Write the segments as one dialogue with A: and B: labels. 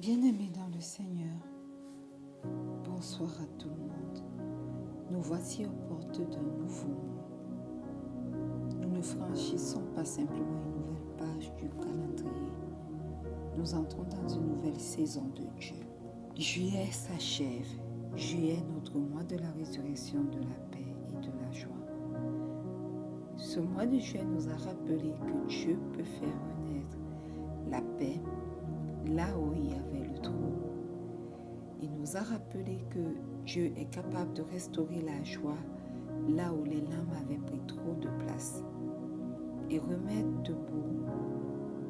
A: Bien-aimés dans le Seigneur, bonsoir à tout le monde. Nous voici aux portes d'un nouveau mois. Nous ne franchissons pas simplement une nouvelle page du calendrier. Nous entrons dans une nouvelle saison de Dieu. Juillet s'achève. Juillet, notre mois de la résurrection, de la paix et de la joie. Ce mois de juillet nous a rappelé que Dieu peut faire renaître la paix là où il y avait le trouble. Il nous a rappelé que Dieu est capable de restaurer la joie là où les larmes avaient pris trop de place et remettre debout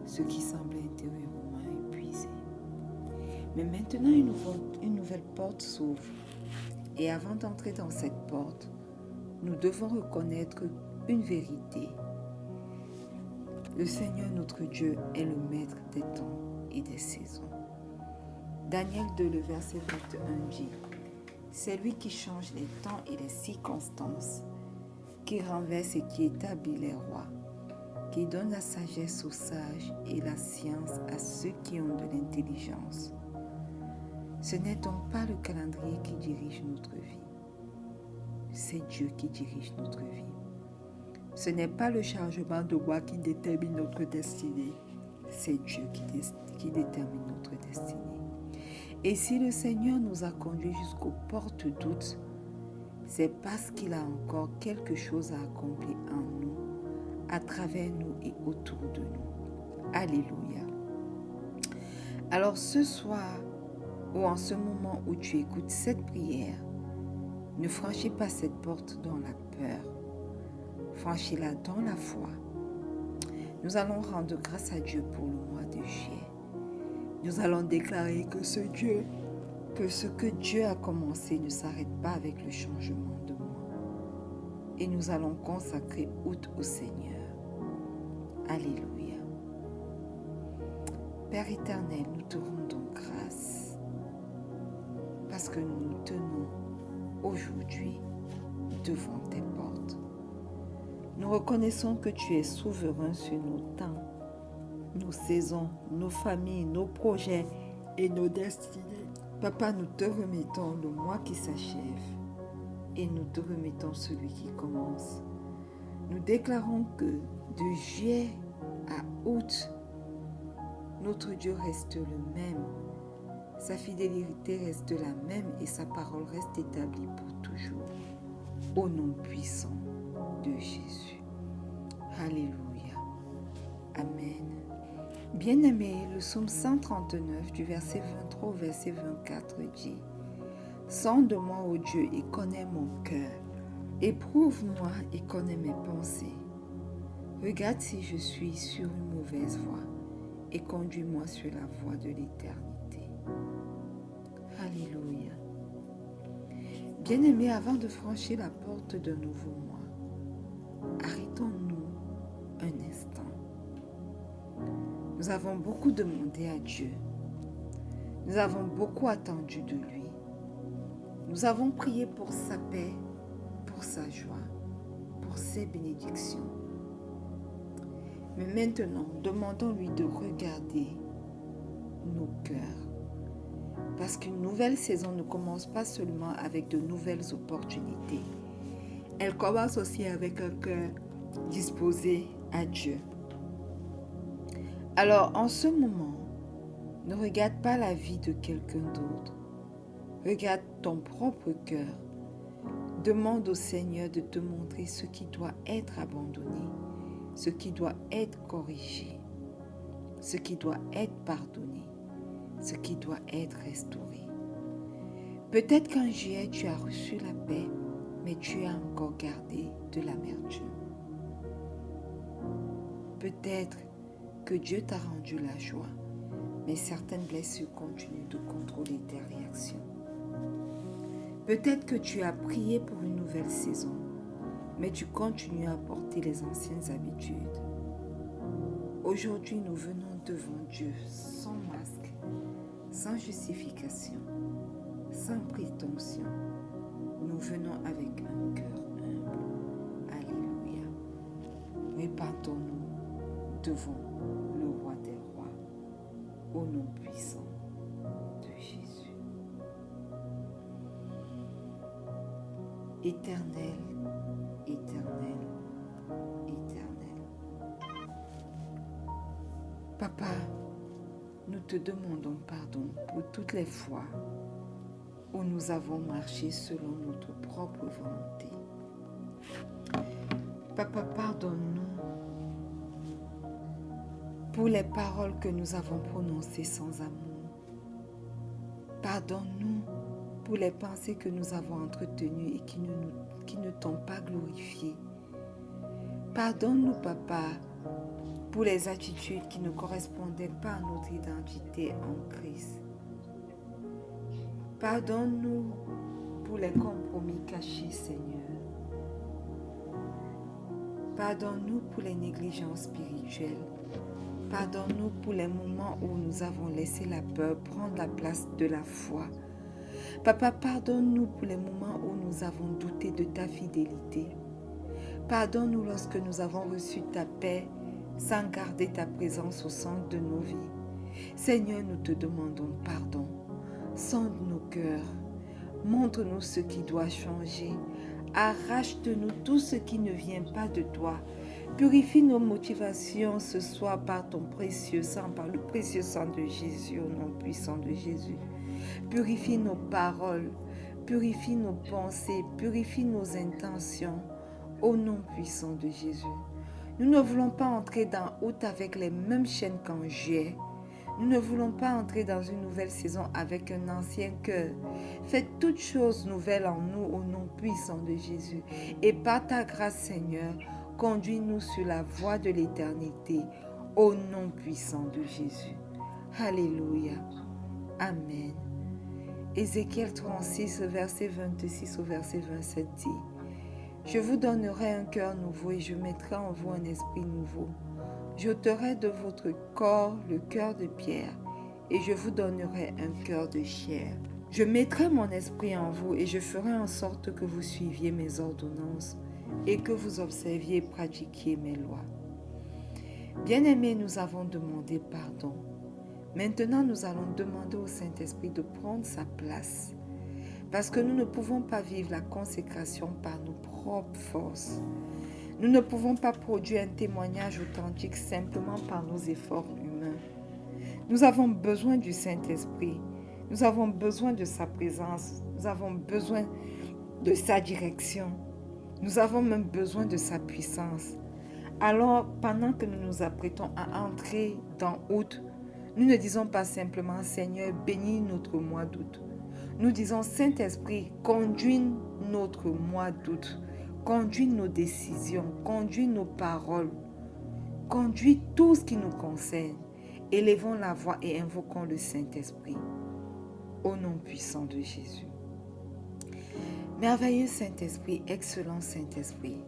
A: ce qui semblait intérieurement épuisé. Mais maintenant, une nouvelle porte s'ouvre. Et avant d'entrer dans cette porte, nous devons reconnaître une vérité. Le Seigneur notre Dieu est le maître des temps et des saisons. Daniel 2, le verset 21 dit « C'est lui qui change les temps et les circonstances, qui renverse et qui établit les rois, qui donne la sagesse aux sages et la science à ceux qui ont de l'intelligence. » Ce n'est donc pas le calendrier qui dirige notre vie, c'est Dieu qui dirige notre vie. Ce n'est pas le chargement de bois qui détermine notre destinée, c'est Dieu qui détermine notre destinée. Et si le Seigneur nous a conduits jusqu'aux portes doutes, c'est parce qu'il a encore quelque chose à accomplir en nous, à travers nous et autour de nous. Alléluia. Alors ce soir, ou en ce moment où tu écoutes cette prière, ne franchis pas cette porte dans la peur. Franchis-la dans la foi. Nous allons rendre grâce à Dieu pour le mois de juillet. Nous allons déclarer que ce que Dieu a commencé ne s'arrête pas avec le changement de mois. Et nous allons consacrer août au Seigneur. Alléluia. Père éternel, nous te rendons grâce parce que nous nous tenons aujourd'hui devant tes portes. Nous reconnaissons que tu es souverain sur nos temps, nos saisons, nos familles, nos projets et nos destinées. Papa, nous te remettons le mois qui s'achève et nous te remettons celui qui commence. Nous déclarons que de juillet à août, notre Dieu reste le même. Sa fidélité reste la même et sa parole reste établie pour toujours. Au nom puissant de Jésus. Alléluia. Amen. Bien-aimé, le psaume 139 du verset 23 au verset 24 dit « Sonde-moi, ô Dieu, et connais mon cœur. Éprouve-moi et connais mes pensées. Regarde si je suis sur une mauvaise voie et conduis-moi sur la voie de l'éternité. » Alléluia. Bien-aimés, avant de franchir la porte d'un nouveau mois, arrêtons-nous un instant. Nous avons beaucoup demandé à Dieu. Nous avons beaucoup attendu de lui. Nous avons prié pour sa paix, pour sa joie, pour ses bénédictions. Mais maintenant, demandons-lui de regarder nos cœurs. Parce qu'une nouvelle saison ne commence pas seulement avec de nouvelles opportunités. Elle commence aussi avec un cœur disposé à Dieu. Alors, en ce moment, ne regarde pas la vie de quelqu'un d'autre. Regarde ton propre cœur. Demande au Seigneur de te montrer ce qui doit être abandonné, ce qui doit être corrigé, ce qui doit être pardonné, ce qui doit être restauré. Peut-être qu'en juillet, tu as reçu la paix, mais tu as encore gardé de l'amertume. Peut-être que Dieu t'a rendu la joie, mais certaines blessures continuent de contrôler tes réactions. Peut-être que tu as prié pour une nouvelle saison, mais tu continues à porter les anciennes habitudes. Aujourd'hui, nous venons devant Dieu sans masque, sans justification, sans prétention. Nous venons avec un cœur humble. Alléluia. Répandons-nous devant le roi des rois, au nom puissant éternel, éternel, éternel. Papa, nous te demandons pardon pour toutes les fois où nous avons marché selon notre propre volonté. Papa, pardonne-nous pour les paroles que nous avons prononcées sans amour. Pardonne-nous pour les pensées que nous avons entretenues et qui ne t'ont pas glorifié. Pardonne-nous, Papa, pour les attitudes qui ne correspondaient pas à notre identité en Christ. Pardonne-nous pour les compromis cachés, Seigneur. Pardonne-nous pour les négligences spirituelles. Pardonne-nous pour les moments où nous avons laissé la peur prendre la place de la foi. Papa, pardonne-nous pour les moments où nous avons douté de ta fidélité. Pardonne-nous lorsque nous avons reçu ta paix sans garder ta présence au centre de nos vies. Seigneur, nous te demandons pardon. Sonde nos cœurs. Montre-nous ce qui doit changer. Arrache de nous tout ce qui ne vient pas de toi. Purifie nos motivations ce soir par ton précieux sang, par le précieux sang de Jésus, au nom puissant de Jésus. Purifie nos paroles, purifie nos pensées, purifie nos intentions, au nom puissant de Jésus. Nous ne voulons pas entrer dans août avec les mêmes chaînes qu'en juillet. Nous ne voulons pas entrer dans une nouvelle saison avec un ancien cœur. Fais toutes choses nouvelles en nous au nom puissant de Jésus. Et par ta grâce, Seigneur, conduis-nous sur la voie de l'éternité au nom puissant de Jésus. Alléluia. Amen. Ézéchiel 36, verset 26 au verset 27 dit: Je vous donnerai un cœur nouveau et je mettrai en vous un esprit nouveau. J'ôterai de votre corps le cœur de pierre et je vous donnerai un cœur de chair. Je mettrai mon esprit en vous et je ferai en sorte que vous suiviez mes ordonnances et que vous observiez et pratiquiez mes lois. Bien-aimés, nous avons demandé pardon. Maintenant, nous allons demander au Saint-Esprit de prendre sa place. Parce que nous ne pouvons pas vivre la consécration par nos propres forces. Nous ne pouvons pas produire un témoignage authentique simplement par nos efforts humains. Nous avons besoin du Saint-Esprit. Nous avons besoin de sa présence. Nous avons besoin de sa direction. Nous avons même besoin de sa puissance. Alors, pendant que nous nous apprêtons à entrer dans août, nous ne disons pas simplement « Seigneur, bénis notre mois d'août ». Nous disons « Saint-Esprit, conduis notre mois d'août ». Conduis nos décisions, conduis nos paroles, conduis tout ce qui nous concerne. Élevons la voix et invoquons le Saint-Esprit. Au nom puissant de Jésus. Merveilleux Saint-Esprit, excellent Saint-Esprit,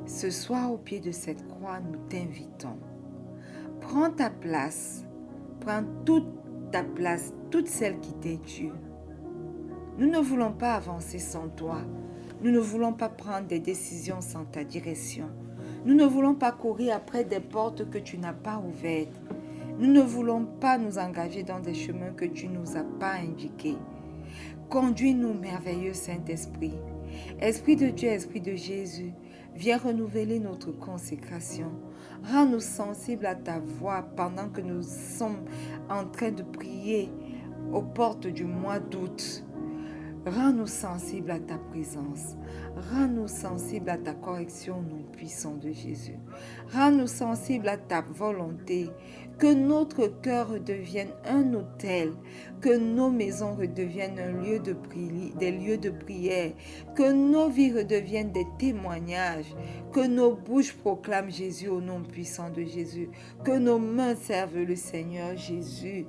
A: ce soir au pied de cette croix, nous t'invitons. Prends ta place, prends toute ta place, toute celle qui t'est due. Nous ne voulons pas avancer sans toi. Nous ne voulons pas prendre des décisions sans ta direction. Nous ne voulons pas courir après des portes que tu n'as pas ouvertes. Nous ne voulons pas nous engager dans des chemins que tu ne nous as pas indiqués. Conduis-nous, merveilleux Saint-Esprit. Esprit de Dieu, Esprit de Jésus, viens renouveler notre consécration. Rends-nous sensibles à ta voix pendant que nous sommes en train de prier aux portes du mois d'août. Rends-nous sensibles à ta présence. Rends-nous sensibles à ta correction au nom puissant de Jésus. Rends-nous sensibles à ta volonté. Que notre cœur redevienne un autel. Que nos maisons redeviennent des lieux de prière. Que nos vies redeviennent des témoignages. Que nos bouches proclament Jésus au nom puissant de Jésus. Que nos mains servent le Seigneur Jésus.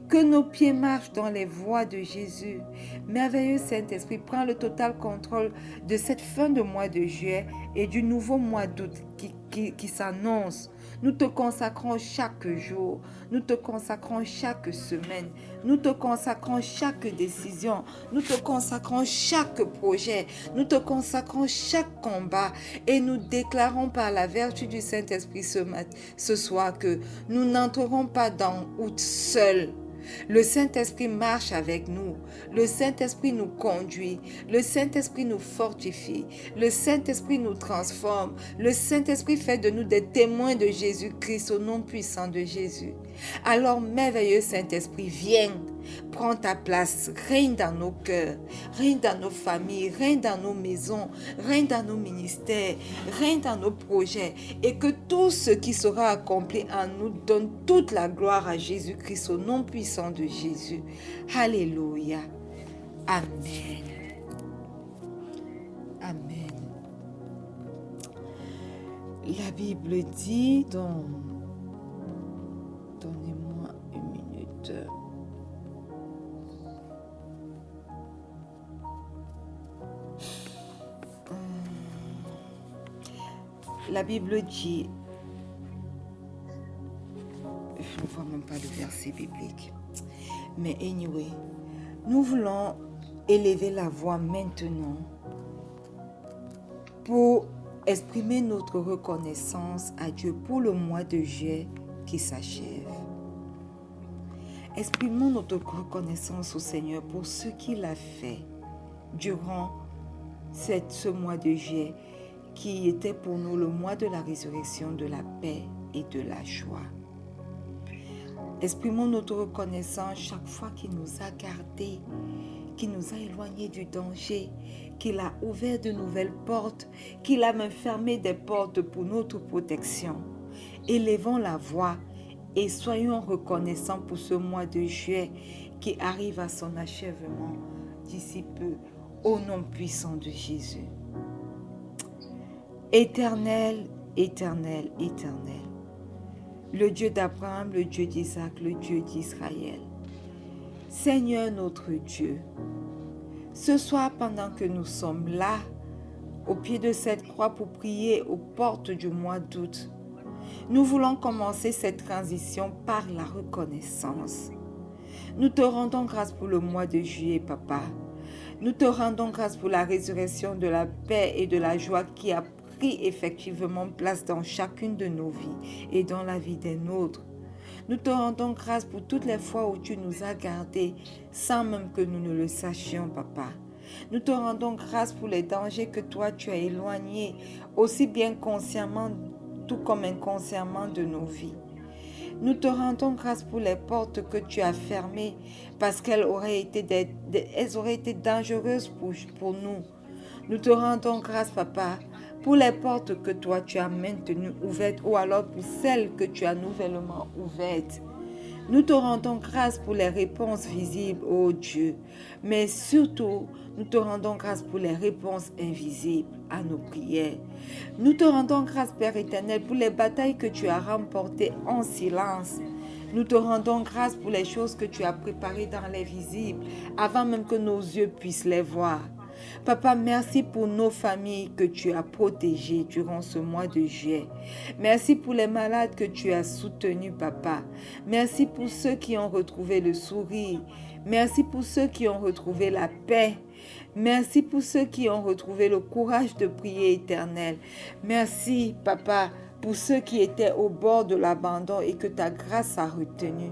A: Que nos pieds marchent dans les voies de Jésus. Merveilleux Saint-Esprit, prends le total contrôle de cette fin de mois de juillet et du nouveau mois d'août qui s'annonce. Nous te consacrons chaque jour. Nous te consacrons chaque semaine. Nous te consacrons chaque décision. Nous te consacrons chaque projet. Nous te consacrons chaque combat. Et nous déclarons par la vertu du Saint-Esprit ce soir que nous n'entrerons pas dans août seuls. Le Saint-Esprit marche avec nous. Le Saint-Esprit nous conduit. Le Saint-Esprit nous fortifie. Le Saint-Esprit nous transforme. Le Saint-Esprit fait de nous des témoins de Jésus-Christ au nom puissant de Jésus. Alors, merveilleux Saint-Esprit, viens, prends ta place, règne dans nos cœurs, règne dans nos familles, règne dans nos maisons, règne dans nos ministères, règne dans nos projets, et que tout ce qui sera accompli en nous donne toute la gloire à Jésus-Christ au nom puissant de Jésus. Alléluia. Amen. Amen. La Bible dit dans... Donnez-moi une minute. La Bible dit, je ne vois même pas le verset biblique, mais anyway, nous voulons élever la voix maintenant pour exprimer notre reconnaissance à Dieu pour le mois de juillet qui s'achève. Exprimons notre reconnaissance au Seigneur pour ce qu'il a fait durant ce mois de juillet qui était pour nous le mois de la résurrection, de la paix et de la joie. Exprimons notre reconnaissance chaque fois qu'il nous a gardés, qu'il nous a éloignés du danger, qu'il a ouvert de nouvelles portes, qu'il a même fermé des portes pour notre protection. Élevons la voix et soyons reconnaissants pour ce mois de juillet qui arrive à son achèvement d'ici peu, au nom puissant de Jésus. Éternel, éternel, éternel, le Dieu d'Abraham, le Dieu d'Isaac, le Dieu d'Israël. Seigneur notre Dieu, ce soir pendant que nous sommes là, au pied de cette croix pour prier aux portes du mois d'août, nous voulons commencer cette transition par la reconnaissance. Nous te rendons grâce pour le mois de juillet, Papa. Nous te rendons grâce pour la résurrection de la paix et de la joie qui a pris effectivement place dans chacune de nos vies et dans la vie des nôtres. Nous te rendons grâce pour toutes les fois où tu nous as gardés sans même que nous ne le sachions, Papa. Nous te rendons grâce pour les dangers que toi tu as éloignés, aussi bien consciemment tout comme inconsciemment de nos vies. Nous te rendons grâce pour les portes que tu as fermées parce qu'elles auraient été dangereuses pour nous. Nous te rendons grâce, Papa, pour les portes que toi tu as maintenues ouvertes ou alors pour celles que tu as nouvellement ouvertes. Nous te rendons grâce pour les réponses visibles, ô Dieu, mais surtout, nous te rendons grâce pour les réponses invisibles à nos prières. Nous te rendons grâce, Père éternel, pour les batailles que tu as remportées en silence. Nous te rendons grâce pour les choses que tu as préparées dans les visibles, avant même que nos yeux puissent les voir. Papa, merci pour nos familles que tu as protégées durant ce mois de juillet. Merci pour les malades que tu as soutenus, Papa. Merci pour ceux qui ont retrouvé le sourire. Merci pour ceux qui ont retrouvé la paix. Merci pour ceux qui ont retrouvé le courage de prier éternel. Merci, Papa, pour ceux qui étaient au bord de l'abandon et que ta grâce a retenu.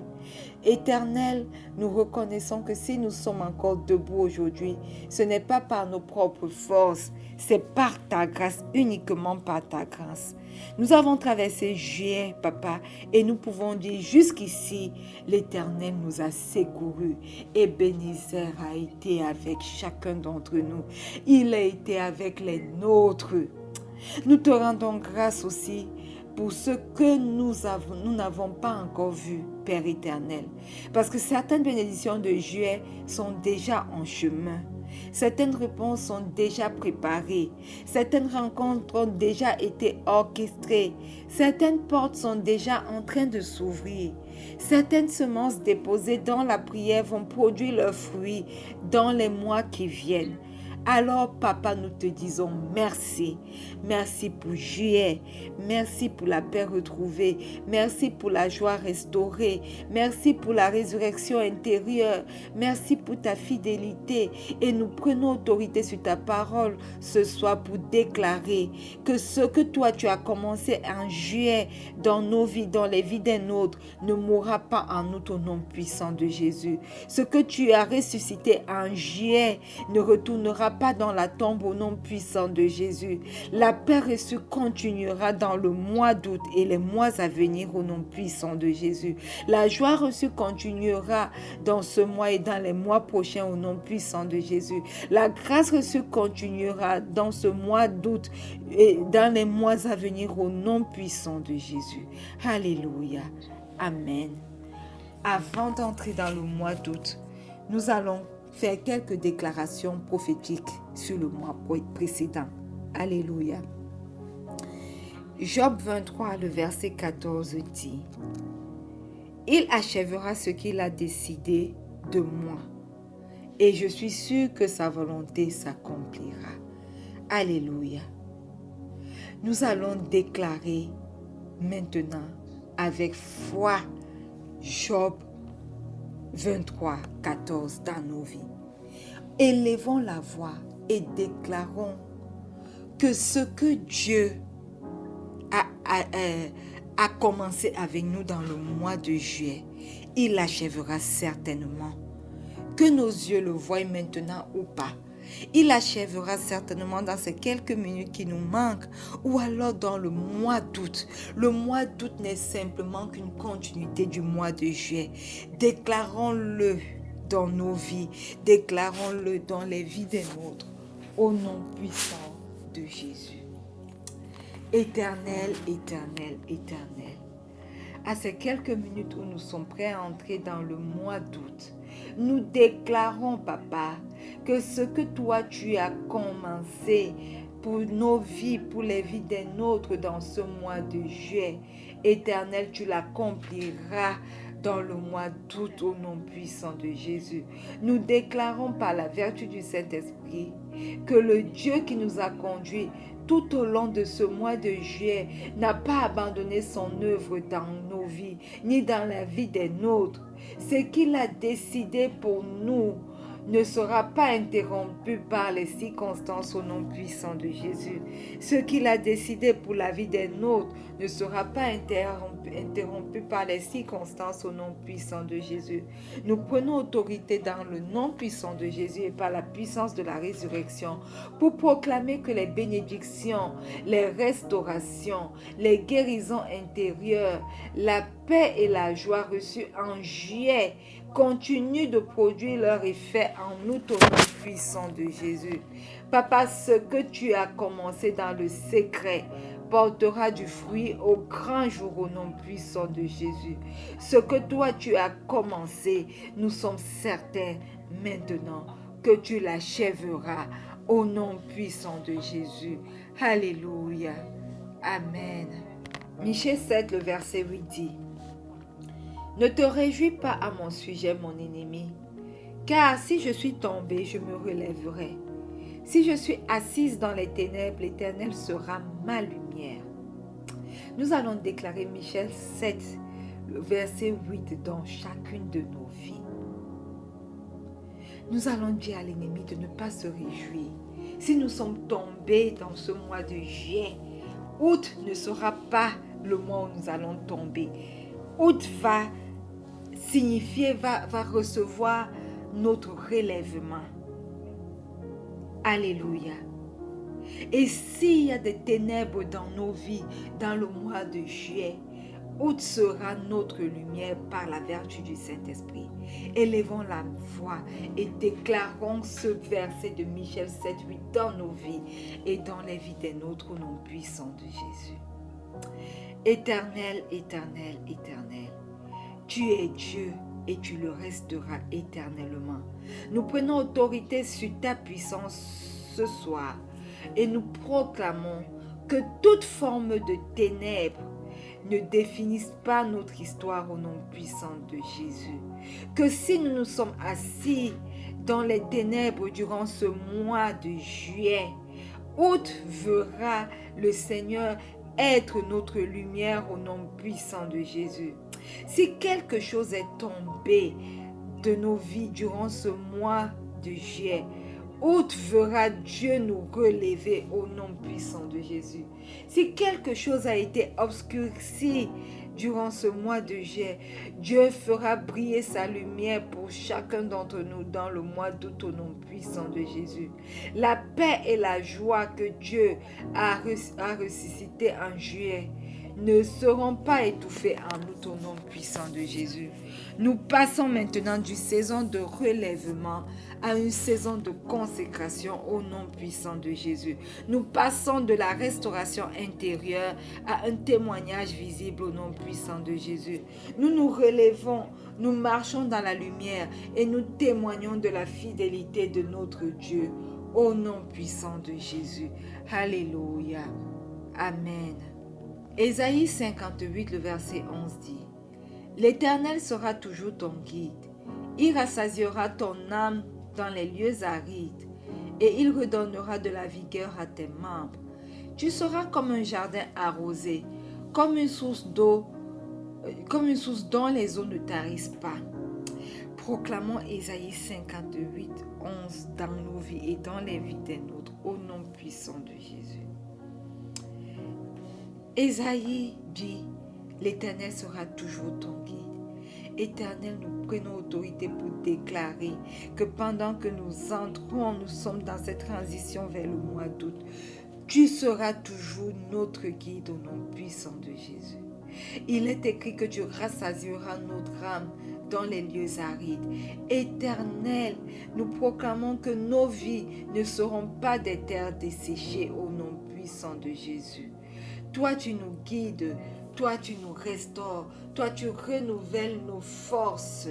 A: Éternel, nous reconnaissons que si nous sommes encore debout aujourd'hui, ce n'est pas par nos propres forces, c'est par ta grâce, uniquement par ta grâce. Nous avons traversé juillet, Papa, et nous pouvons dire jusqu'ici, l'Éternel nous a secourus. Ebenezer a été avec chacun d'entre nous. Il a été avec les nôtres. Nous te rendons grâce aussi pour ce que nous n'avons pas encore vu, Père éternel. Parce que certaines bénédictions de juillet sont déjà en chemin. Certaines réponses sont déjà préparées. Certaines rencontres ont déjà été orchestrées. Certaines portes sont déjà en train de s'ouvrir. Certaines semences déposées dans la prière vont produire leurs fruits dans les mois qui viennent. Alors, Papa, nous te disons merci. Merci pour juillet. Merci pour la paix retrouvée. Merci pour la joie restaurée. Merci pour la résurrection intérieure. Merci pour ta fidélité. Et nous prenons autorité sur ta parole ce soir pour déclarer que ce que toi tu as commencé en juillet dans nos vies, dans les vies des nôtres, ne mourra pas en nous au nom puissant de Jésus. Ce que tu as ressuscité en juillet ne retournera pas dans la tombe au nom puissant de Jésus. La paix reçue continuera dans le mois d'août et les mois à venir au nom puissant de Jésus. La joie reçue continuera dans ce mois et dans les mois prochains au nom puissant de Jésus. La grâce reçue continuera dans ce mois d'août et dans les mois à venir au nom puissant de Jésus. Alléluia. Amen. Avant d'entrer dans le mois d'août, nous allons faire quelques déclarations prophétiques sur le mois précédent. Alléluia. Job 23, le verset 14 dit: Il achèvera ce qu'il a décidé de moi, et je suis sûr que sa volonté s'accomplira. Alléluia. Nous allons déclarer maintenant avec foi Job 23, 14 dans nos vies. Élevons la voix et déclarons que ce que Dieu a commencé avec nous dans le mois de juillet, il l'achèvera certainement. Que nos yeux le voient maintenant ou pas. Il achèvera certainement dans ces quelques minutes qui nous manquent ou alors dans le mois d'août. Le mois d'août n'est simplement qu'une continuité du mois de juillet. Déclarons-le dans nos vies. Déclarons-le dans les vies des nôtres. Au nom puissant de Jésus. Éternel, éternel, éternel. À ces quelques minutes où nous sommes prêts à entrer dans le mois d'août, nous déclarons, Papa, que ce que toi tu as commencé pour nos vies, pour les vies des nôtres dans ce mois de juillet, Éternel, tu l'accompliras dans le mois d'août au nom puissant de Jésus. Nous déclarons par la vertu du Saint-Esprit que le Dieu qui nous a conduits tout au long de ce mois de juillet n'a pas abandonné son œuvre dans nos vies, ni dans la vie des nôtres. Ce qu'il a décidé pour nous ne sera pas interrompu par les circonstances au nom puissant de Jésus. Ce qu'il a décidé pour la vie des nôtres ne sera pas interrompu par les circonstances au nom puissant de Jésus. Nous prenons autorité dans le nom puissant de Jésus et par la puissance de la résurrection pour proclamer que les bénédictions, les restaurations, les guérisons intérieures, la paix et la joie reçues en juillet continuent de produire leur effet en nous au nom puissant de Jésus. Papa, ce que tu as commencé dans le secret portera du fruit au grand jour au nom puissant de Jésus. Ce que toi tu as commencé, nous sommes certains maintenant que tu l'achèveras au nom puissant de Jésus. Alléluia. Amen. Michée 7, le verset 8 dit: Ne te réjouis pas à mon sujet, mon ennemi, car si je suis tombé, je me relèverai. Si je suis assise dans les ténèbres, l'Éternel sera ma lumière. Nous allons déclarer Michée 7, le verset 8 dans chacune de nos vies. Nous allons dire à l'ennemi de ne pas se réjouir. Si nous sommes tombés dans ce mois de juillet, août ne sera pas le mois où nous allons tomber. Août va signifier, va recevoir notre relèvement. Alléluia. Et s'il y a des ténèbres dans nos vies, dans le mois de juillet, août sera notre lumière par la vertu du Saint-Esprit. Élevons la voix et déclarons ce verset de Michée 7, 8 dans nos vies et dans les vies des nôtres au nom puissant de Jésus. Éternel, éternel, éternel, tu es Dieu et tu le resteras éternellement. Nous prenons autorité sur ta puissance ce soir et nous proclamons que toute forme de ténèbres ne définissent pas notre histoire au nom puissant de Jésus. Que si nous nous sommes assis dans les ténèbres durant ce mois de juillet. Août verra le Seigneur être notre lumière au nom puissant de Jésus. Si quelque chose est tombé de nos vies durant ce mois de juillet, août verra Dieu nous relever au nom puissant de Jésus. Si quelque chose a été obscurci durant ce mois de juillet, Dieu fera briller sa lumière pour chacun d'entre nous dans le mois d'août au nom puissant de Jésus. La paix et la joie que Dieu a ressuscité en juillet ne seront pas étouffés en août au nom puissant de Jésus. Nous passons maintenant d'une saison de relèvement à une saison de consécration au nom puissant de Jésus. Nous passons de la restauration intérieure à un témoignage visible au nom puissant de Jésus. Nous nous relevons, nous marchons dans la lumière et nous témoignons de la fidélité de notre Dieu au nom puissant de Jésus. Alléluia. Amen. Ésaïe 58, le verset 11 dit: L'Éternel sera toujours ton guide. Il rassasiera ton âme dans les lieux arides et il redonnera de la vigueur à tes membres. Tu seras comme un jardin arrosé, comme une source d'eau, dont les eaux ne tarissent pas. Proclamons Ésaïe 58, 11 dans nos vies et dans les vies des nôtres au nom puissant de Jésus. Ésaïe dit: L'Éternel sera toujours ton guide. Éternel, nous prenons autorité pour déclarer que pendant que nous sommes dans cette transition vers le mois d'août, tu seras toujours notre guide au nom puissant de Jésus. Il est écrit que tu rassasieras notre âme dans les lieux arides. Éternel, nous proclamons que nos vies ne seront pas des terres desséchées au nom puissant de Jésus. Toi, tu nous guides, toi, tu nous restaures, toi, tu renouvelles nos forces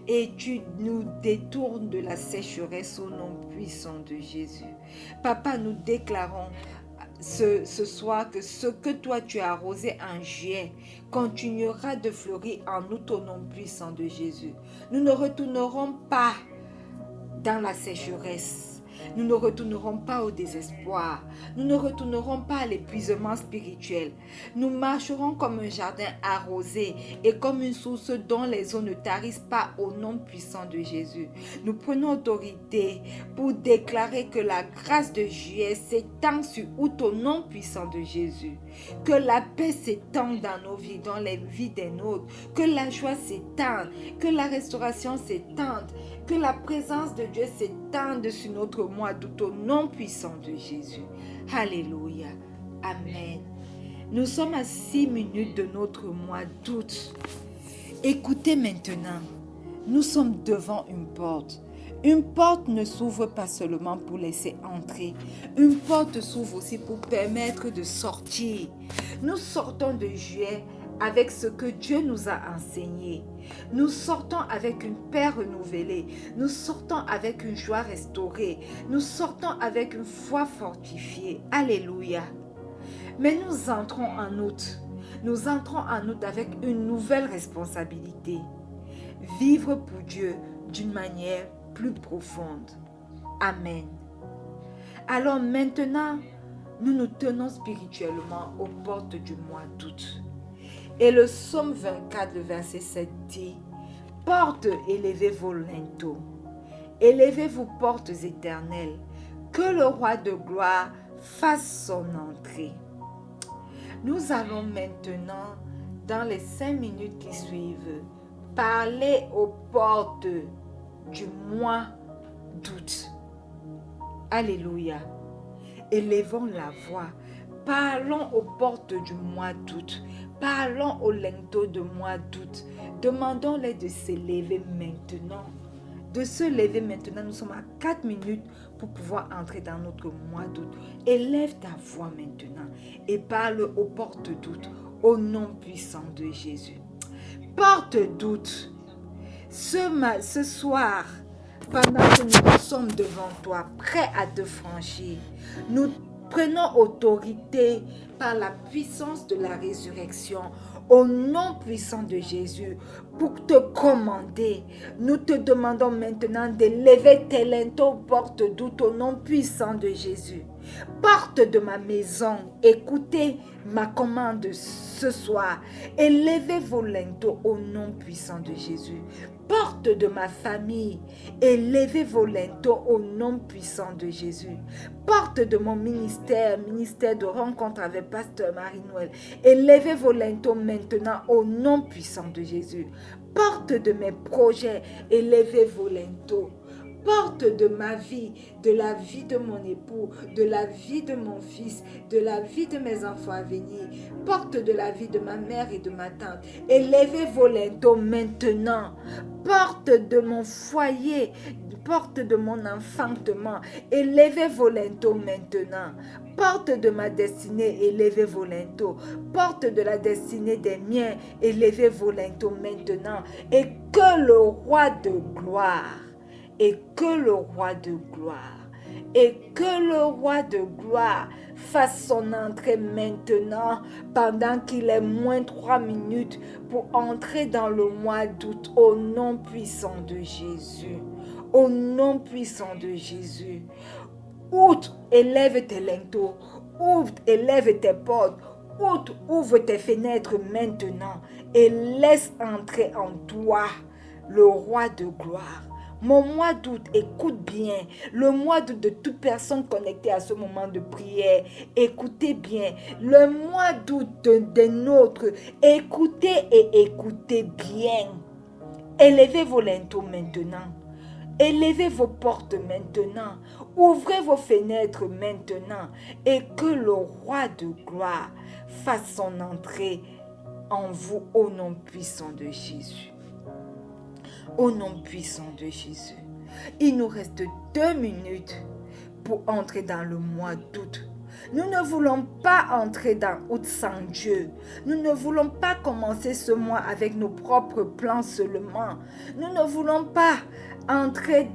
A: et tu nous détournes de la sécheresse au nom puissant de Jésus. Papa, nous déclarons ce soir que ce que toi tu as arrosé en juillet continuera de fleurir en août au nom puissant de Jésus. Nous ne retournerons pas dans la sécheresse. Nous ne retournerons pas au désespoir. Nous ne retournerons pas à l'épuisement spirituel. Nous marcherons comme un jardin arrosé et comme une source dont les eaux ne tarissent pas au nom puissant de Jésus. Nous prenons autorité pour déclarer que la grâce de juillet s'étend sur août au nom puissant de Jésus. Que la paix s'étende dans nos vies, dans les vies des nôtres. Que la joie s'étende, que la restauration s'étende, que la présence de Dieu s'étende sur notre mois d'août au nom puissant de Jésus. Alléluia. Amen. Nous sommes à 6 minutes de notre mois d'août. Écoutez maintenant, nous sommes devant une porte. Une porte ne s'ouvre pas seulement pour laisser entrer. Une porte s'ouvre aussi pour permettre de sortir. Nous sortons de juillet avec ce que Dieu nous a enseigné. Nous sortons avec une paix renouvelée. Nous sortons avec une joie restaurée. Nous sortons avec une foi fortifiée. Alléluia. Mais nous entrons en août. Nous entrons en août avec une nouvelle responsabilité. Vivre pour Dieu d'une manière plus profonde. Amen. Alors maintenant, nous nous tenons spirituellement aux portes du mois d'août. Et le psaume 24, le verset 7 dit: Portes, élevez vos linteaux. Élevez vos portes éternelles. Que le roi de gloire fasse son entrée. Nous allons maintenant, dans les 5 minutes qui suivent, parler aux portes du mois d'août. Alléluia. Élevons la voix. Parlons aux portes du mois d'août. Parlons aux linteaux du mois d'août. Demandons-les de se lever maintenant. De se lever maintenant. Nous sommes à 4 minutes pour pouvoir entrer dans notre mois d'août. Élève ta voix maintenant et parle aux portes d'août au nom puissant de Jésus. Porte d'août. Ce soir, pendant que nous sommes devant toi, prêts à te franchir, nous prenons autorité par la puissance de la résurrection au nom puissant de Jésus, pour te commander. Nous te demandons maintenant d'élever tes linteaux porte doute au nom puissant de Jésus. Porte de ma maison, écoutez ma commande ce soir. Élevez vos linteaux au nom puissant de Jésus. Porte de ma famille, élevez vos linteaux au nom puissant de Jésus. Porte de mon ministère de rencontre avec Pasteur Marie-Noël, élevez vos linteaux maintenant au nom puissant de Jésus. Porte de mes projets, élevez vos linteaux. Porte de ma vie, de la vie de mon époux, de la vie de mon fils, de la vie de mes enfants à venir. Porte de la vie de ma mère et de ma tante. Élevez vos linteaux maintenant. Porte de mon foyer, porte de mon enfantement. Élevez vos linteaux maintenant. Porte de ma destinée, élevez vos linteaux. Porte de la destinée des miens, élevez vos linteaux maintenant. Et que le roi de gloire, et que le roi de gloire fasse son entrée maintenant, pendant qu'il est moins 3 minutes pour entrer dans le mois d'août, au nom puissant de Jésus. Au nom puissant de Jésus. Ouvre, élève tes linteaux. Ouvre, élève tes portes. Ouvre tes fenêtres maintenant et laisse entrer en toi le roi de gloire. Mon mois d'août, écoute bien. Le mois d'août de toute personne connectée à ce moment de prière, écoutez bien. Le mois d'août des nôtres, écoutez et écoutez bien. Élevez vos linteaux maintenant. Élevez vos portes maintenant. Ouvrez vos fenêtres maintenant. Et que le roi de gloire fasse son entrée en vous au nom puissant de Jésus. Au nom puissant de Jésus. Il nous reste 2 minutes pour entrer dans le mois d'août. Nous ne voulons pas entrer dans août sans Dieu. Nous ne voulons pas commencer ce mois avec nos propres plans seulement. Nous ne voulons pas entrer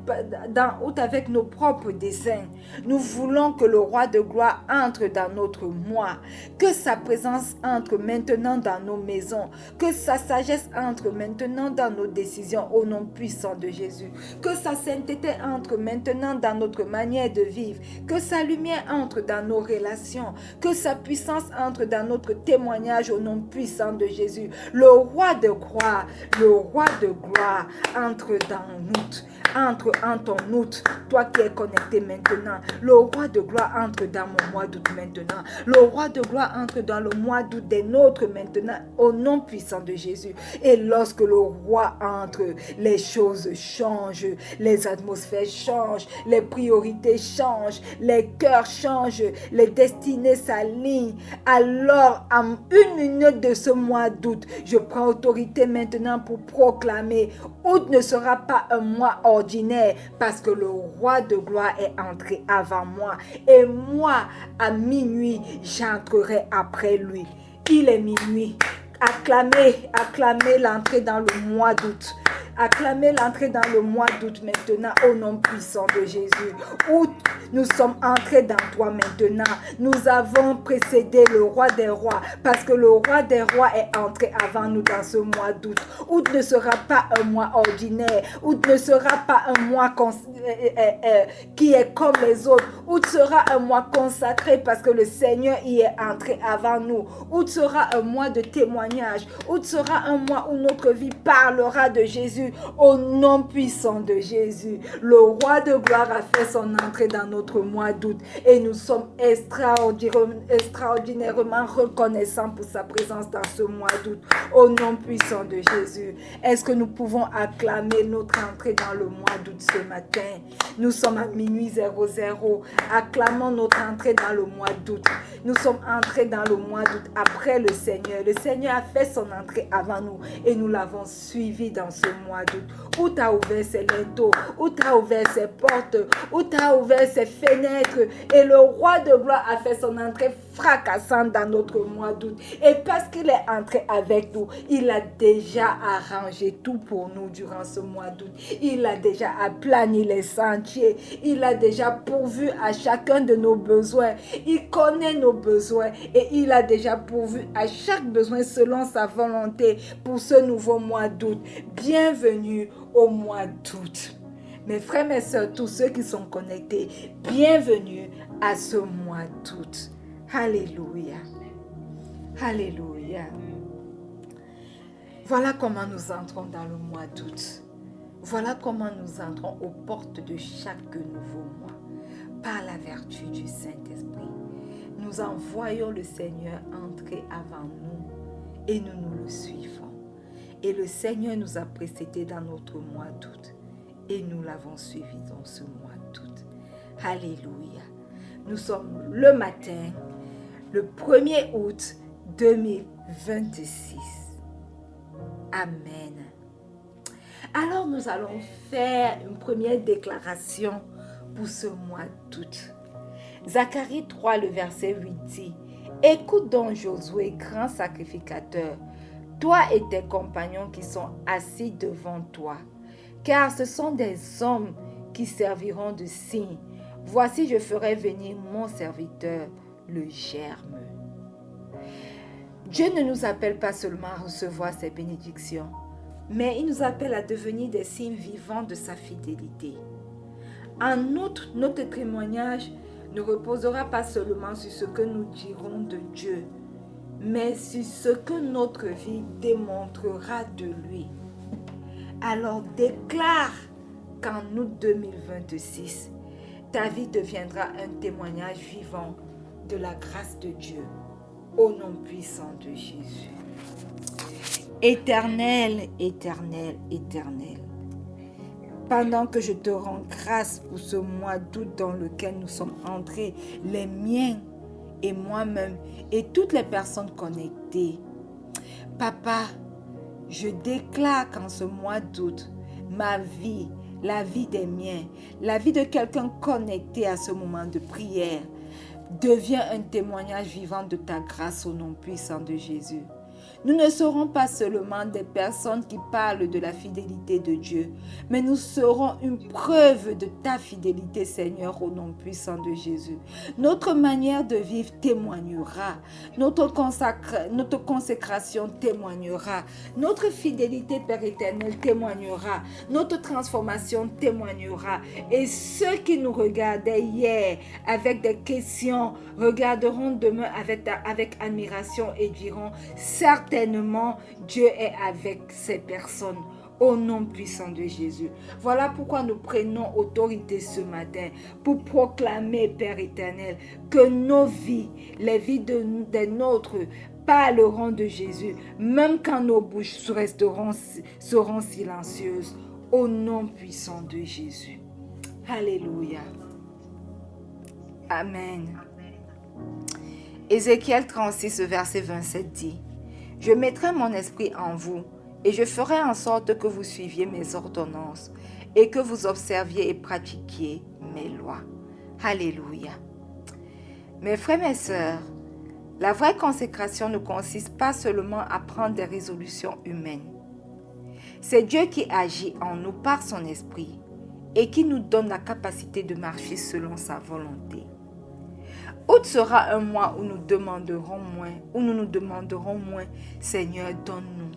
A: dans août avec nos propres desseins. Nous voulons que le roi de gloire entre dans notre mois, que sa présence entre maintenant dans nos maisons, que sa sagesse entre maintenant dans nos décisions au nom puissant de Jésus, que sa sainteté entre maintenant dans notre manière de vivre, que sa lumière entre dans nos relations, que sa puissance entre dans notre témoignage au nom puissant de Jésus. Le roi de gloire entre dans nous. Entre en ton août, toi qui es connecté maintenant. Le roi de gloire entre dans mon mois d'août maintenant. Le roi de gloire entre dans le mois d'août des nôtres maintenant, au nom puissant de Jésus. Et lorsque le roi entre, les choses changent, les atmosphères changent, les priorités changent, les cœurs changent, les destinées s'alignent. Alors, en 1 minute de ce mois d'août, je prends autorité maintenant pour proclamer: août ne sera pas un mois ordinaire, parce que le roi de gloire est entré avant moi, et moi à minuit j'entrerai après lui. Il est minuit. Acclamez l'entrée dans le mois d'août. Acclamez l'entrée dans le mois d'août maintenant au nom puissant de Jésus. Août, nous sommes entrés dans toi maintenant. Nous avons précédé le roi des rois, parce que le roi des rois est entré avant nous dans ce mois d'août. Août ne sera pas un mois ordinaire. Août ne sera pas un mois qui est comme les autres. Août sera un mois consacré parce que le Seigneur y est entré avant nous. Août sera un mois de témoignage. Août sera un mois où notre vie parlera de Jésus au nom puissant de Jésus. Le roi de gloire a fait son entrée dans notre mois d'août et nous sommes extraordinairement reconnaissants pour sa présence dans ce mois d'août au nom puissant de Jésus. Est-ce que nous pouvons acclamer notre entrée dans le mois d'août ce matin? Nous sommes à minuit 00. Acclamons notre entrée dans le mois d'août. Nous sommes entrés dans le mois d'août après le Seigneur. Le Seigneur a fait son entrée avant nous et nous l'avons suivi dans ce mois mois d'août, où tu as ouvert ses linteaux, où tu as ouvert ses portes, où tu as ouvert ses fenêtres. Et le roi de gloire a fait son entrée fracassante dans notre mois d'août. Et parce qu'il est entré avec nous, il a déjà arrangé tout pour nous durant ce mois d'août. Il a déjà aplani les sentiers. Il a déjà pourvu à chacun de nos besoins. Il connaît nos besoins et il a déjà pourvu à chaque besoin selon sa volonté pour ce nouveau mois d'août. Bienvenue au mois d'août. Mes frères, mes sœurs, tous ceux qui sont connectés, bienvenue à ce mois d'août. Alléluia. Alléluia. Voilà comment nous entrons dans le mois d'août. Voilà comment nous entrons aux portes de chaque nouveau mois. Par la vertu du Saint-Esprit. Nous envoyons le Seigneur entrer avant nous et nous le suivons. Et le Seigneur nous a précédés dans notre mois d'août et nous l'avons suivi dans ce mois d'août. Alléluia. Nous sommes le matin, le 1er août 2026. Amen. Alors nous allons faire une première déclaration pour ce mois d'août. Zacharie 3, le verset 8 dit: écoute donc Josué, grand sacrificateur, toi et tes compagnons qui sont assis devant toi, car ce sont des hommes qui serviront de signe. Voici, je ferai venir mon serviteur, le germe. Dieu ne nous appelle pas seulement à recevoir ses bénédictions, mais il nous appelle à devenir des signes vivants de sa fidélité. En outre, notre témoignage ne reposera pas seulement sur ce que nous dirons de Dieu, mais sur ce que notre vie démontrera de lui. Alors déclare qu'en août 2026, ta vie deviendra un témoignage vivant de la grâce de Dieu, au nom puissant de Jésus. Éternel, éternel, éternel, pendant que je te rends grâce pour ce mois d'août dans lequel nous sommes entrés, les miens et moi-même et toutes les personnes connectées. Papa, je déclare qu'en ce mois d'août, ma vie, la vie des miens, la vie de quelqu'un connecté à ce moment de prière, devient un témoignage vivant de ta grâce au nom puissant de Jésus. Nous ne serons pas seulement des personnes qui parlent de la fidélité de Dieu, mais nous serons une preuve de ta fidélité, Seigneur, au nom puissant de Jésus. Notre manière de vivre témoignera, notre consécration témoignera, notre fidélité, Père éternel, témoignera, notre transformation témoignera. Et ceux qui nous regardaient hier avec des questions regarderont demain avec admiration et diront: certainement, Dieu est avec ces personnes. Au nom puissant de Jésus. Voilà pourquoi nous prenons autorité ce matin pour proclamer, Père éternel, que nos vies, les vies des nôtres, parleront de Jésus, même quand nos bouches seront silencieuses. Au nom puissant de Jésus. Alléluia. Amen. Ézéchiel 36, verset 27 dit: je mettrai mon esprit en vous et je ferai en sorte que vous suiviez mes ordonnances et que vous observiez et pratiquiez mes lois. Alléluia. Mes frères, mes sœurs, la vraie consécration ne consiste pas seulement à prendre des résolutions humaines. C'est Dieu qui agit en nous par son esprit et qui nous donne la capacité de marcher selon sa volonté. Août sera un mois où nous nous demanderons moins, Seigneur, donne-nous.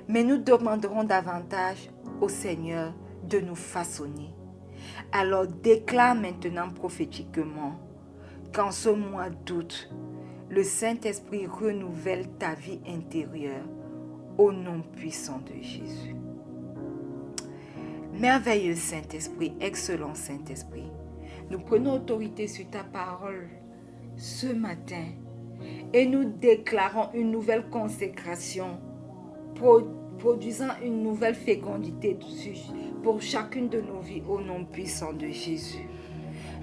A: Mais nous demanderons davantage au Seigneur de nous façonner. Alors déclare maintenant prophétiquement qu'en ce mois d'août, le Saint-Esprit renouvelle ta vie intérieure au nom puissant de Jésus. Merveilleux Saint-Esprit, excellent Saint-Esprit, nous prenons autorité sur ta parole ce matin et nous déclarons une nouvelle consécration, produisant une nouvelle fécondité pour chacune de nos vies au nom puissant de Jésus.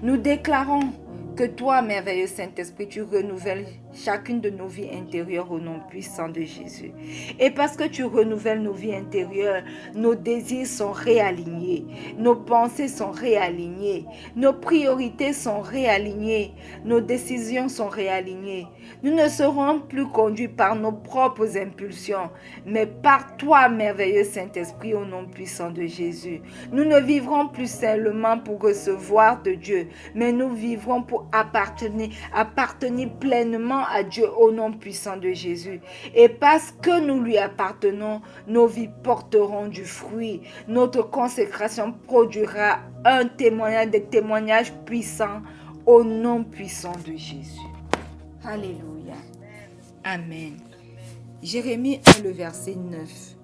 A: Nous déclarons que toi, merveilleux Saint-Esprit, tu renouvelles chacune de nos vies intérieures au nom puissant de Jésus. Et parce que tu renouvelles nos vies intérieures, nos désirs sont réalignés, nos pensées sont réalignées, nos priorités sont réalignées, nos décisions sont réalignées. Nous ne serons plus conduits par nos propres impulsions, mais par toi, merveilleux Saint-Esprit, au nom puissant de Jésus. Nous ne vivrons plus seulement pour recevoir de Dieu, mais nous vivrons pour appartenir pleinement à Dieu au nom puissant de Jésus. Et parce que nous lui appartenons, nos vies porteront du fruit. Notre consécration produira des témoignages puissants au nom puissant de Jésus. Alléluia. Amen. Jérémie 1, le verset 9.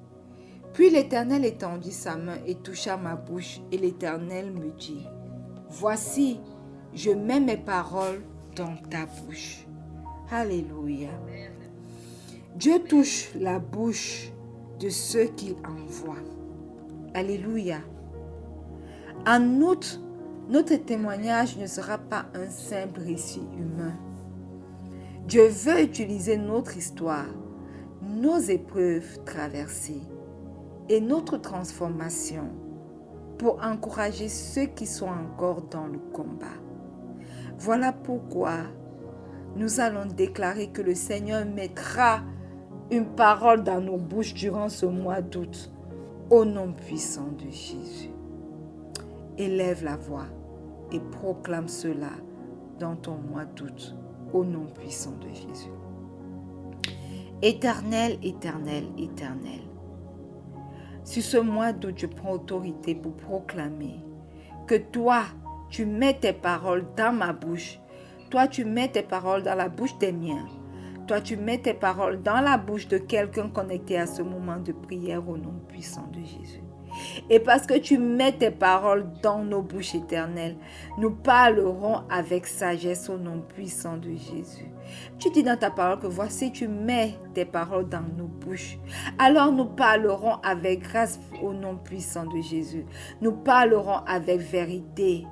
A: Puis l'Éternel étendit sa main et toucha ma bouche, et l'Éternel me dit, voici, je mets mes paroles dans ta bouche. Alléluia. Dieu touche la bouche de ceux qu'il envoie. Alléluia. En outre, notre témoignage ne sera pas un simple récit humain. Dieu veut utiliser notre histoire, nos épreuves traversées et notre transformation pour encourager ceux qui sont encore dans le combat. Voilà pourquoi nous allons déclarer que le Seigneur mettra une parole dans nos bouches durant ce mois d'août, au nom puissant de Jésus. Élève la voix et proclame cela dans ton mois d'août, au nom puissant de Jésus. Éternel, éternel, éternel. Sur ce mois d'août, je prends autorité pour proclamer que toi, tu mets tes paroles dans ma bouche. Toi, tu mets tes paroles dans la bouche des miens. Toi, tu mets tes paroles dans la bouche de quelqu'un connecté à ce moment de prière au nom puissant de Jésus. Et parce que tu mets tes paroles dans nos bouches éternelles, nous parlerons avec sagesse au nom puissant de Jésus. Tu dis dans ta parole que voici, tu mets tes paroles dans nos bouches. Alors nous parlerons avec grâce au nom puissant de Jésus. Nous parlerons avec vérité.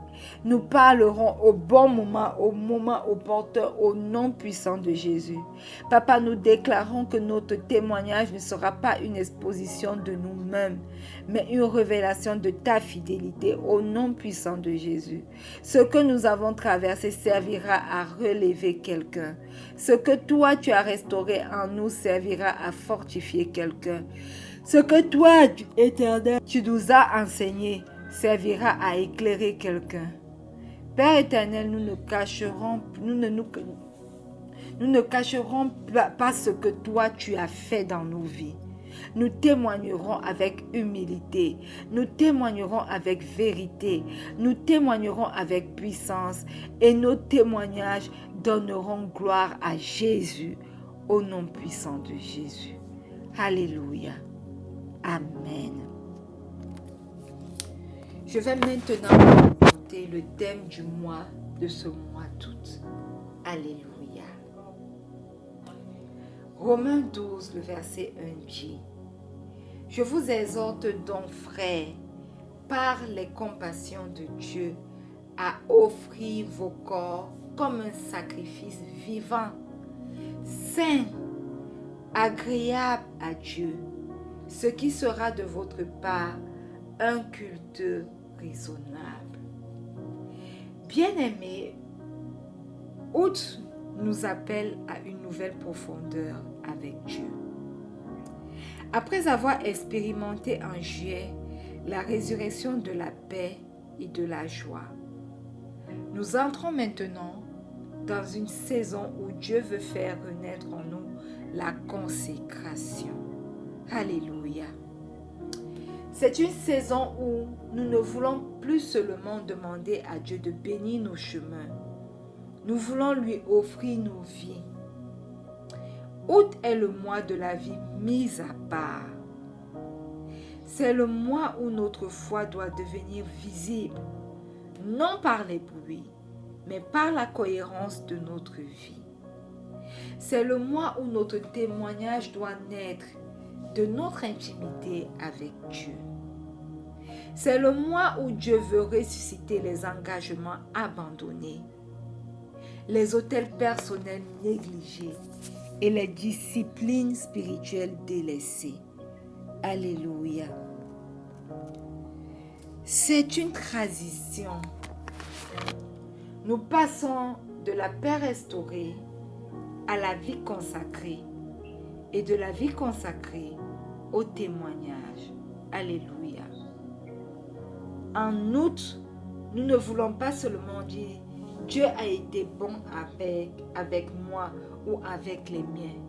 A: Nous parlerons au bon moment, au moment opportun, au nom puissant de Jésus. Papa, nous déclarons que notre témoignage ne sera pas une exposition de nous-mêmes, mais une révélation de ta fidélité au nom puissant de Jésus. Ce que nous avons traversé servira à relever quelqu'un. Ce que toi, tu as restauré en nous servira à fortifier quelqu'un. Ce que toi, Éternel, tu nous as enseigné servira à éclairer quelqu'un. Père éternel, nous ne cacherons pas ce que toi tu as fait dans nos vies. Nous témoignerons avec humilité, nous témoignerons avec vérité, nous témoignerons avec puissance et nos témoignages donneront gloire à Jésus au nom puissant de Jésus. Alléluia. Amen. Je vais maintenant vous présenter le thème du mois de ce mois d'août. Alléluia. Romains 12, le verset 1 dit, « Je vous exhorte donc, frères, par les compassions de Dieu, à offrir vos corps comme un sacrifice vivant, saint, agréable à Dieu, ce qui sera de votre part un culte raisonnable. » Bien-aimés, août nous appelle à une nouvelle profondeur avec Dieu. Après avoir expérimenté en juillet la résurrection de la paix et de la joie, nous entrons maintenant dans une saison où Dieu veut faire renaître en nous la consécration. Alléluia. C'est une saison où nous ne voulons plus seulement demander à Dieu de bénir nos chemins. Nous voulons lui offrir nos vies. Août est le mois de la vie mise à part. C'est le mois où notre foi doit devenir visible, non par les bruits, mais par la cohérence de notre vie. C'est le mois où notre témoignage doit naître de notre intimité avec Dieu. C'est le mois où Dieu veut ressusciter les engagements abandonnés, les hôtels personnels négligés et les disciplines spirituelles délaissées. Alléluia. C'est une transition. Nous passons de la paix restaurée à la vie consacrée et de la vie consacrée au témoignage. Alléluia. En outre, nous ne voulons pas seulement dire « Dieu a été bon avec moi ou avec les miens ».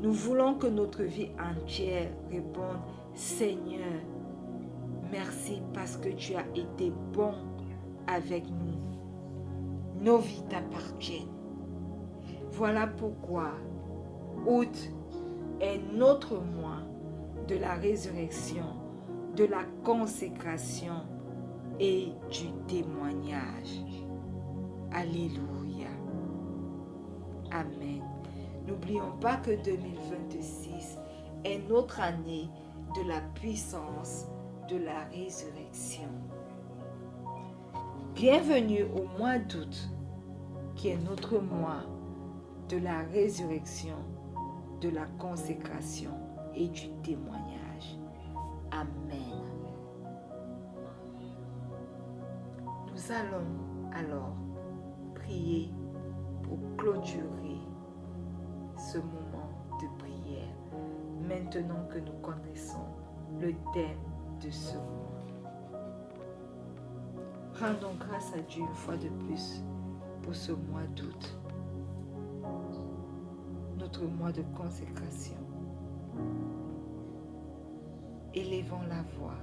A: Nous voulons que notre vie entière réponde « Seigneur, merci parce que tu as été bon avec nous. Nos vies t'appartiennent. » Voilà pourquoi août est notre mois de la résurrection, de la consécration et du témoignage. Alléluia. Amen. N'oublions pas que 2026 est notre année de la puissance de la résurrection. Bienvenue au mois d'août, qui est notre mois de la résurrection, de la consécration et du témoignage. Amen. Nous allons alors prier pour clôturer ce moment de prière, maintenant que nous connaissons le thème de ce mois. Rendons grâce à Dieu une fois de plus pour ce mois d'août, notre mois de consécration. Élevons la voix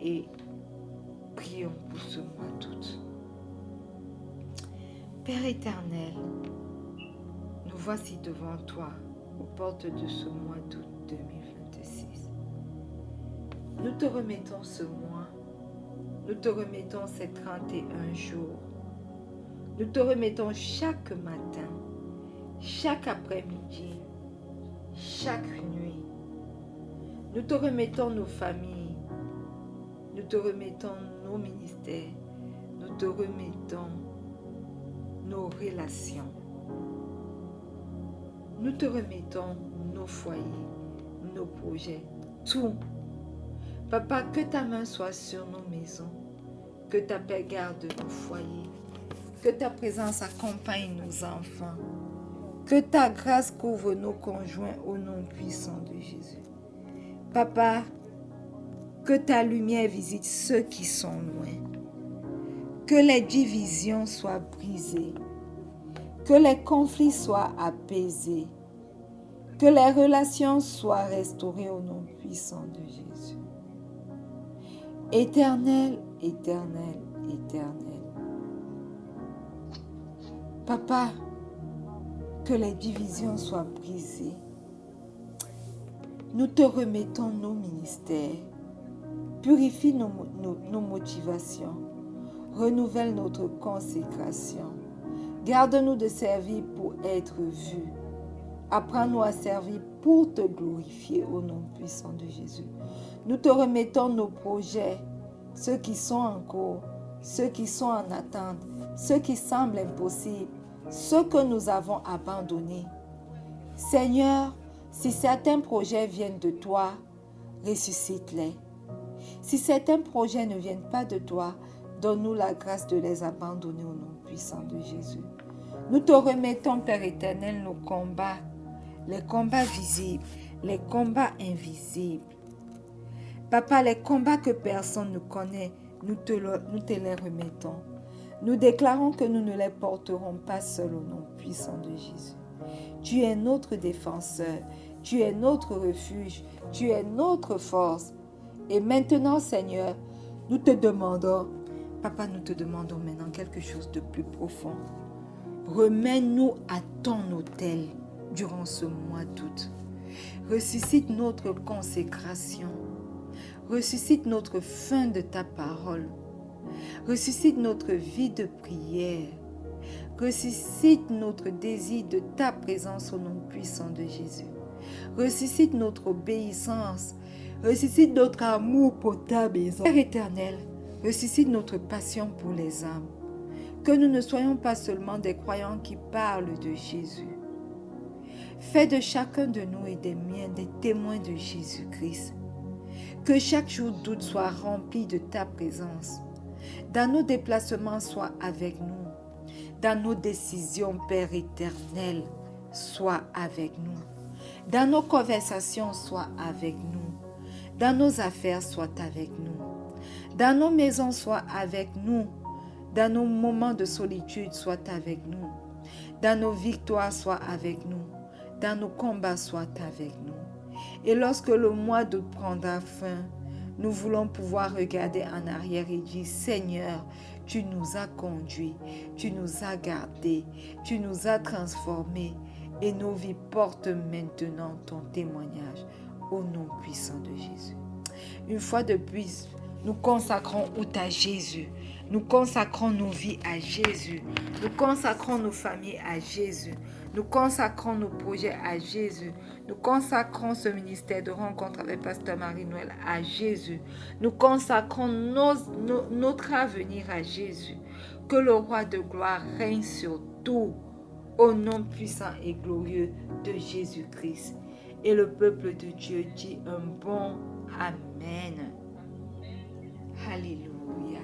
A: et prions pour ce mois d'août. Père éternel, nous voici devant toi, aux portes de ce mois d'août 2026. Nous te remettons ce mois, nous te remettons ces 31 jours. Nous te remettons chaque matin, chaque après-midi, chaque nuit. Nous te remettons nos familles, nous te remettons nos ministères, nous te remettons nos relations. Nous te remettons nos foyers, nos projets, tout. Papa, que ta main soit sur nos maisons, que ta paix garde nos foyers, que ta présence accompagne nos enfants, que ta grâce couvre nos conjoints au nom puissant de Jésus. Papa, que ta lumière visite ceux qui sont loin, que les divisions soient brisées, que les conflits soient apaisés, que les relations soient restaurées au nom puissant de Jésus. Éternel, éternel, éternel. Papa, que les divisions soient brisées. Nous te remettons nos ministères. Purifie nos motivations. Renouvelle notre consécration. Garde-nous de servir pour être vus. Apprends-nous à servir pour te glorifier au nom puissant de Jésus. Nous te remettons nos projets, ceux qui sont en cours, ceux qui sont en attente, ceux qui semblent impossibles, ceux que nous avons abandonnés. Seigneur, si certains projets viennent de toi, ressuscite-les. Si certains projets ne viennent pas de toi, donne-nous la grâce de les abandonner au nom puissant de Jésus. Nous te remettons, Père éternel, nos combats, les combats visibles, les combats invisibles. Papa, les combats que personne ne connaît, nous te les remettons. Nous déclarons que nous ne les porterons pas seuls au nom puissant de Jésus. Tu es notre défenseur, tu es notre refuge, tu es notre force. Et maintenant, Seigneur, nous te demandons, Papa, nous te demandons maintenant quelque chose de plus profond. Remets-nous à ton autel durant ce mois d'août. Ressuscite notre consécration. Ressuscite notre faim de ta parole. Ressuscite notre vie de prière. Ressuscite notre désir de ta présence au nom puissant de Jésus. Ressuscite notre obéissance. Ressuscite notre amour pour ta maison. Père éternel, ressuscite notre passion pour les âmes. Que nous ne soyons pas seulement des croyants qui parlent de Jésus. Fais de chacun de nous et des miens des témoins de Jésus-Christ. Que chaque jour d'août soit rempli de ta présence. Dans nos déplacements, sois avec nous. Dans nos décisions, Père éternel, sois avec nous. Dans nos conversations, sois avec nous. Dans nos affaires, sois avec nous. Dans nos maisons, sois avec nous. Dans nos moments de solitude, sois avec nous. Dans nos victoires, sois avec nous. Dans nos combats, sois avec nous. Et lorsque le mois d'août prendra fin, nous voulons pouvoir regarder en arrière et dire, Seigneur, tu nous as conduits, tu nous as gardés, tu nous as transformés et nos vies portent maintenant ton témoignage au nom puissant de Jésus. Une fois de plus, nous consacrons août à Jésus. Nous consacrons nos vies à Jésus. Nous consacrons nos familles à Jésus. Nous consacrons nos projets à Jésus. Nous consacrons ce ministère de rencontre avec Pasteur Marie-Noël à Jésus. Nous consacrons notre avenir à Jésus. Que le roi de gloire règne sur tout au nom puissant et glorieux de Jésus-Christ. Et le peuple de Dieu dit un bon Amen. Alléluia.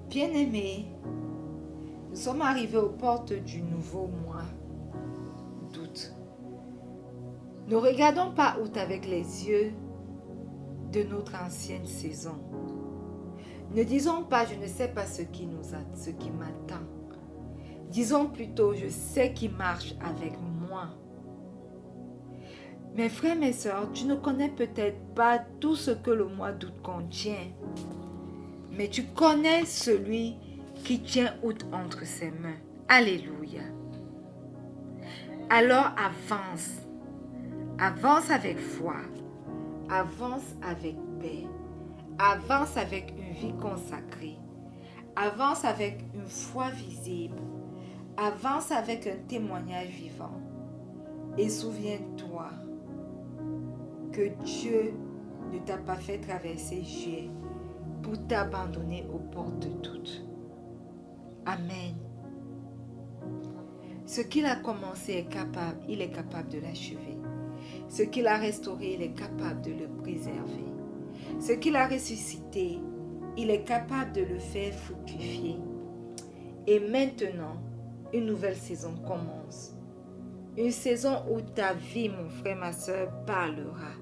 A: Bien-aimés, nous sommes arrivés aux portes du nouveau mois d'août. Ne regardons pas août avec les yeux de notre ancienne saison. Ne disons pas, je ne sais pas ce qui m'attend. Disons plutôt, je sais qui marche avec moi. Mes frères, mes sœurs, tu ne connais peut-être pas tout ce que le mois d'août contient, mais tu connais celui qui tient août entre ses mains. Alléluia. Alors avance. Avance avec foi. Avance avec paix. Avance avec une vie consacrée. Avance avec une foi visible. Avance avec un témoignage vivant. Et souviens-toi que Dieu ne t'a pas fait traverser juillet pour t'abandonner aux portes d'août. Amen. Ce qu'il a commencé il est capable de l'achever. Ce qu'il a restauré, il est capable de le préserver. Ce qu'il a ressuscité, il est capable de le faire fructifier. Et maintenant, une nouvelle saison commence. Une saison où ta vie, mon frère, ma soeur, parlera.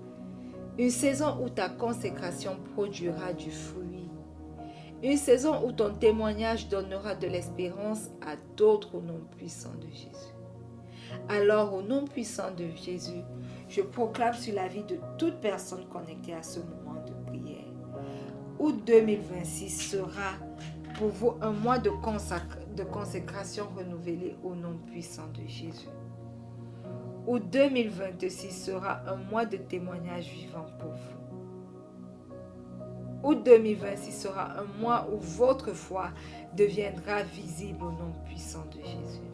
A: Une saison où ta consécration produira du fruit. Une saison où ton témoignage donnera de l'espérance à d'autres au nom puissant de Jésus. Alors, au nom puissant de Jésus, je proclame sur la vie de toute personne connectée à ce moment de prière. Août 2026 sera pour vous un mois de consécration renouvelée au nom puissant de Jésus. Août 2026 sera un mois de témoignage vivant pour vous. Août 2026 sera un mois où votre foi deviendra visible au nom puissant de Jésus.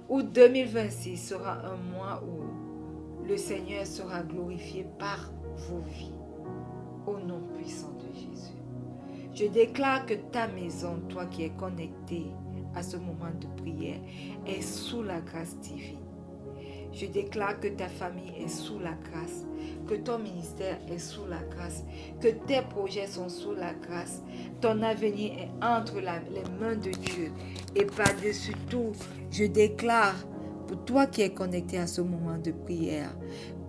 A: Août 2026 sera un mois où le Seigneur sera glorifié par vos vies au nom puissant de Jésus. Je déclare que ta maison, toi qui es connecté à ce moment de prière, est sous la grâce divine. Je déclare que ta famille est sous la grâce, que ton ministère est sous la grâce, que tes projets sont sous la grâce, ton avenir est entre les mains de Dieu. Et par-dessus tout, je déclare pour toi qui es connecté à ce moment de prière,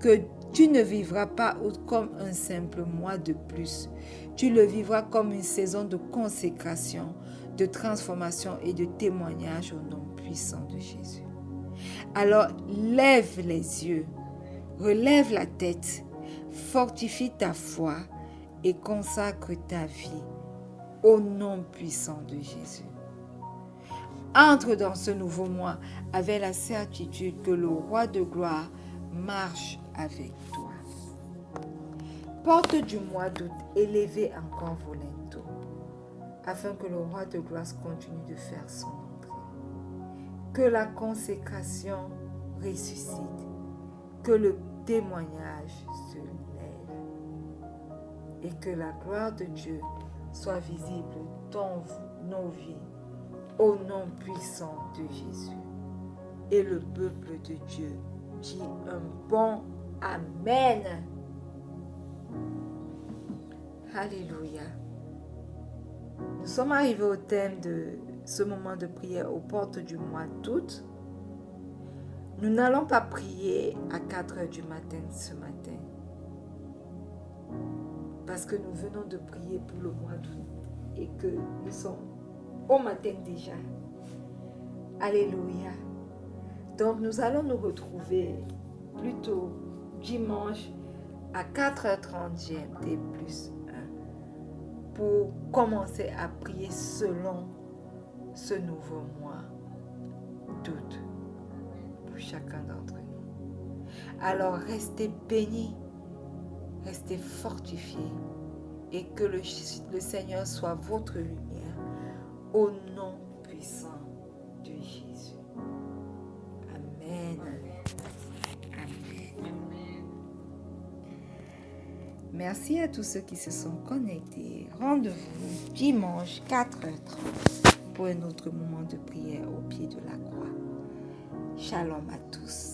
A: que tu ne vivras pas comme un simple mois de plus. Tu le vivras comme une saison de consécration, de transformation et de témoignage au nom puissant de Jésus. Alors, lève les yeux, relève la tête, fortifie ta foi et consacre ta vie au nom puissant de Jésus. Entre dans ce nouveau mois avec la certitude que le roi de gloire marche avec toi. Porte du mois d'août, élevez encore vos linteaux, afin que le roi de gloire continue de faire son entrée. Que la consécration ressuscite, que le témoignage se lève et que la gloire de Dieu soit visible dans nos vies, au nom puissant de Jésus. Et le peuple de Dieu dit un bon Amen. Alléluia. Nous sommes arrivés au thème de ce moment de prière aux portes du mois d'août. Nous n'allons pas prier à 4 heures du matin ce matin, parce que nous venons de prier pour le mois d'août et que nous sommes au matin déjà. Alléluia. Donc nous allons nous retrouver plutôt dimanche à 4h30 GMT plus 1 pour commencer à prier selon ce nouveau mois d'août pour chacun d'entre nous. Alors restez bénis, restez fortifiés et que le Seigneur soit votre lumière au nom puissant de Jésus. Amen. Amen. Merci à tous ceux qui se sont connectés. Rendez-vous dimanche 4h30 pour un autre moment de prière au pied de la croix. Shalom à tous.